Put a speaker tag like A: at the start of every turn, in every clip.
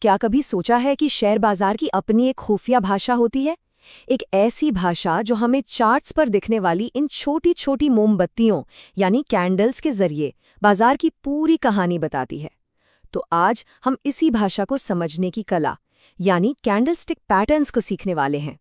A: क्या कभी सोचा है कि शेयर बाजार की अपनी एक खुफिया भाषा होती है? एक ऐसी भाषा जो हमें चार्ट्स पर दिखने वाली इन छोटी छोटी मोमबत्तियों यानी कैंडल्स के जरिए बाजार की पूरी कहानी बताती है। तो आज हम इसी भाषा को समझने की कला यानी कैंडलस्टिक पैटर्न्स को सीखने वाले हैं।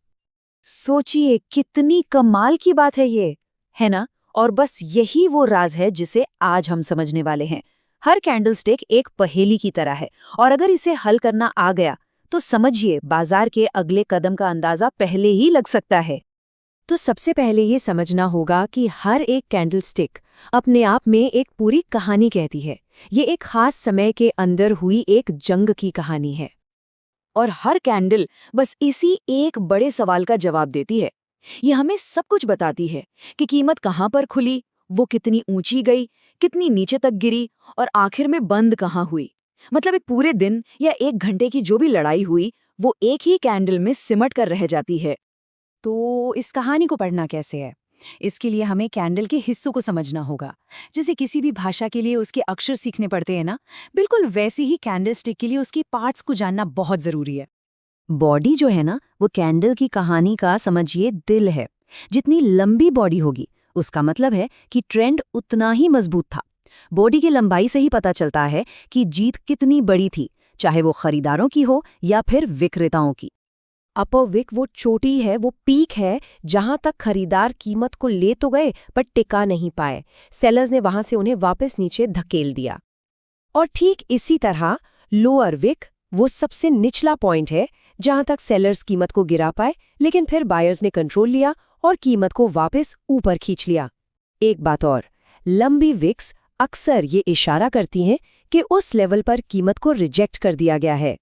B: सोचिए कितनी कमाल की बात है ना? और बस यही वो राज है जिसे आज हम समझने वाले हैं। हर कैंडलस्टिक एक पहेली की तरह है और अगर इसे हल करना आ गया तो समझिए बाजार के अगले कदम का अंदाजा पहले ही लग सकता है।
A: तो सबसे पहले ये समझना होगा कि हर एक कैंडलस्टिक अपने आप में एक पूरी कहानी कहती है। ये एक खास समय के अंदर हुई एक जंग की कहानी है।
B: और हर कैंडल बस इसी एक बड़े सवाल का जवाब देती है। ये हमें सब कुछ बताती है कि कीमत कहाँ पर खुली, वो कितनी ऊंची गई, कितनी नीचे तक गिरी और आखिर में बंद कहाँ हुई। मतलब एक पूरे दिन या एक घंटे की जो भी लड़ाई हुई वो एक ही कैंडल में सिमट कर रह जाती है।
A: तो इस कहानी को पढ़ना कैसे है? इसके लिए हमें कैंडल के हिस्सों को समझना होगा। जैसे किसी भी भाषा के लिए उसके अक्षर सीखने पड़ते हैं ना, बिल्कुल वैसे ही कैंडलस्टिक के लिए उसकी पार्ट्स को जानना बहुत जरूरी है।
B: बॉडी जो है ना, वो कैंडल की कहानी का समझिए दिल है। जितनी लंबी बॉडी होगी उसका मतलब है कि ट्रेंड उतना ही मजबूत था। बॉडी की लंबाई से ही पता चलता है कि जीत कितनी बड़ी थी, चाहे वो खरीदारों की हो या फिर विक्रेताओं की।
A: अपर विक वो चोटी है, वो पीक है जहां तक खरीदार कीमत को ले तो गए पर टिका नहीं पाए। सेलर्स ने वहां से उन्हें वापस नीचे धकेल दिया। और ठीक इसी तरह लोअर विक वो सबसे निचला पॉइंट है जहां तक सेलर्स कीमत को गिरा पाए, लेकिन फिर बायर्स ने कंट्रोल लिया और कीमत को वापस ऊपर खींच लिया। एक बात और, लंबी विक्स अक्सर ये इशारा करती हैं कि उस लेवल पर कीमत को रिजेक्ट कर दिया गया है।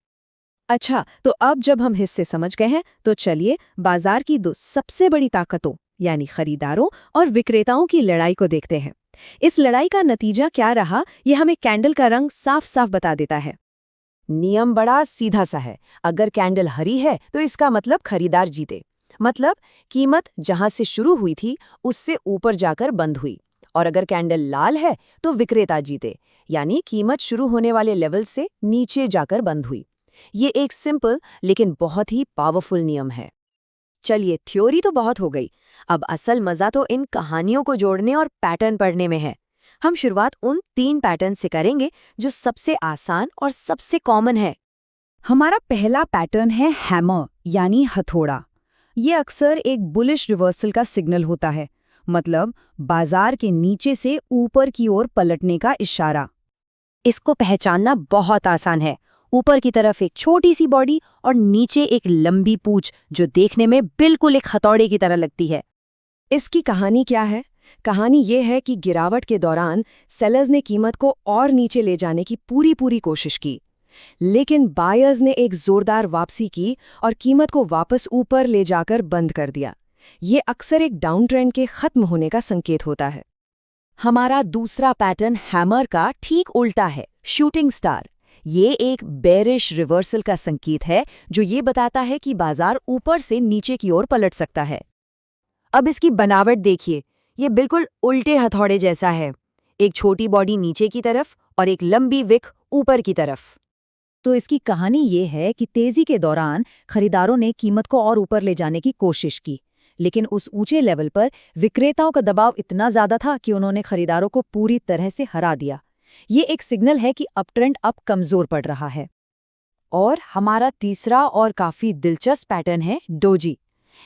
A: अच्छा, तो अब जब हम हिस्से समझ गए हैं तो चलिए बाजार की दो सबसे बड़ी ताकतों यानी खरीदारों और विक्रेताओं की लड़ाई को देखते हैं। इस लड़ाई का नतीजा क्या रहा, ये हमें कैंडल का रंग साफ साफ बता देता है।
B: नियम बड़ा सीधा सा है। अगर कैंडल हरी है तो इसका मतलब खरीदार जीते। मतलब कीमत जहां से शुरू हुई थी उससे ऊपर जाकर बंद हुई। और अगर कैंडल लाल है तो विक्रेता जीते, यानी कीमत शुरू होने वाले लेवल से नीचे जाकर बंद हुई। ये एक सिंपल लेकिन बहुत ही पावरफुल नियम है।
A: चलिए, थ्योरी तो बहुत हो गई। अब असल मजा तो इन कहानियों को जोड़ने और पैटर्न पढ़ने में है। हम शुरुआत उन 3 पैटर्न से करेंगे जो सबसे आसान और सबसे कॉमन है।
B: हमारा पहला पैटर्न है हैमर यानी हथौड़ा। ये अक्सर एक बुलिश रिवर्सल का सिग्नल होता है, मतलब बाजार के नीचे से ऊपर की ओर पलटने का इशारा।
A: इसको पहचानना बहुत आसान है। ऊपर की तरफ एक छोटी सी बॉडी और नीचे एक लंबी पूंछ जो देखने में बिल्कुल एक हथौड़े की तरह लगती है। इसकी कहानी क्या है? कहानी ये है कि गिरावट के दौरान सेलर्स ने कीमत को और नीचे ले जाने की पूरी कोशिश की, लेकिन बायर्स ने एक जोरदार वापसी की और कीमत को वापस ऊपर ले जाकर बंद कर दिया। ये अक्सर एक डाउन ट्रेंड के खत्म होने का संकेत होता है।
B: हमारा दूसरा पैटर्न हैमर का ठीक उल्टा है, शूटिंग स्टार। ये एक बेरिश रिवर्सल का संकेत है जो ये बताता है कि बाजार ऊपर से नीचे की ओर पलट सकता है। अब इसकी बनावट देखिए, ये बिल्कुल उल्टे हथौड़े जैसा है। एक छोटी बॉडी नीचे की तरफ और एक लंबी विक ऊपर की तरफ। तो इसकी कहानी ये है कि तेजी के दौरान खरीदारों ने कीमत को और ऊपर ले जाने की कोशिश की, लेकिन उस ऊंचे लेवल पर विक्रेताओं का दबाव इतना ज्यादा था कि उन्होंने खरीदारों को पूरी तरह से हरा दिया। ये एक सिग्नल है कि अपट्रेंड अब कमजोर पड़ रहा है। और हमारा तीसरा और काफी दिलचस्प पैटर्न है डोजी।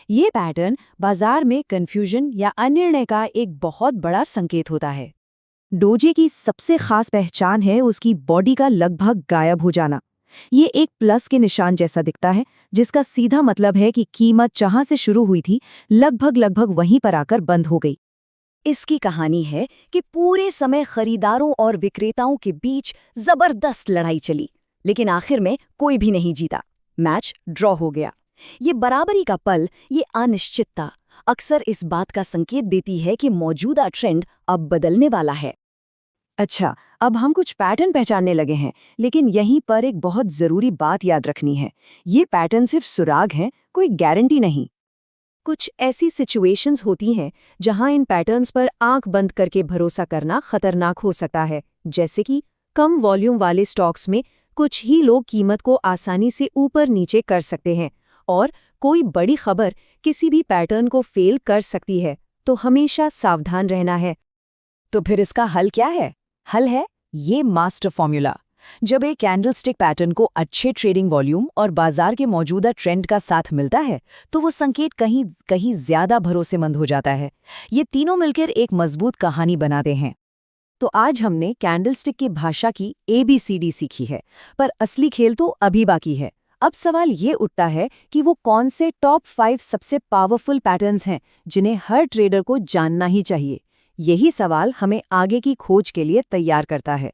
B: ये पैटर्न बाजार में कंफ्यूजन या अनिर्णय का एक बहुत बड़ा संकेत होता है। डोजी की सबसे खास पहचान है उसकी बॉडी का लगभग गायब हो जाना। ये एक प्लस के निशान जैसा दिखता है, जिसका सीधा मतलब है कि कीमत जहां से शुरू हुई थी लगभग वहीं पर आकर बंद हो गई। इसकी कहानी है कि पूरे समय खरीदारों और विक्रेताओं के बीच जबरदस्त लड़ाई चली, लेकिन आखिर में कोई भी नहीं जीता। मैच ड्रॉ हो गया। ये बराबरी का पल, ये अनिश्चितता अक्सर इस बात का संकेत देती है कि मौजूदा ट्रेंड अब बदलने वाला है।
A: अच्छा, अब हम कुछ पैटर्न पहचानने लगे हैं, लेकिन यहीं पर एक बहुत जरूरी बात याद रखनी है। ये पैटर्न सिर्फ सुराग हैं, कोई गारंटी नहीं। कुछ ऐसी सिचुएशंस होती हैं जहां इन पैटर्न्स पर आंख बंद करके भरोसा करना खतरनाक हो सकता है, जैसे कि कम वॉल्यूम वाले स्टॉक्स में कुछ ही लोग कीमत को आसानी से ऊपर नीचे कर सकते हैं और कोई बड़ी खबर किसी भी पैटर्न को फेल कर सकती है, तो हमेशा सावधान रहना है।
B: तो फिर इसका हल क्या है? हल है ये मास्टर फॉर्मूला। जब एक कैंडलस्टिक पैटर्न को अच्छे ट्रेडिंग वॉल्यूम और बाजार के मौजूदा ट्रेंड का साथ मिलता है, तो वो संकेत कहीं कहीं ज्यादा भरोसेमंद हो जाता है। ये तीनों मिलकर एक मजबूत कहानी बनाते हैं।
A: तो आज हमने कैंडलस्टिक की भाषा की ABCD सीखी है, पर असली खेल तो अभी बाकी है। अब सवाल ये उठता है कि वो कौन से टॉप 5 सबसे पावरफुल पैटर्न्स हैं जिन्हें हर ट्रेडर को जानना ही चाहिए। यही सवाल हमें आगे की खोज के लिए तैयार करता है।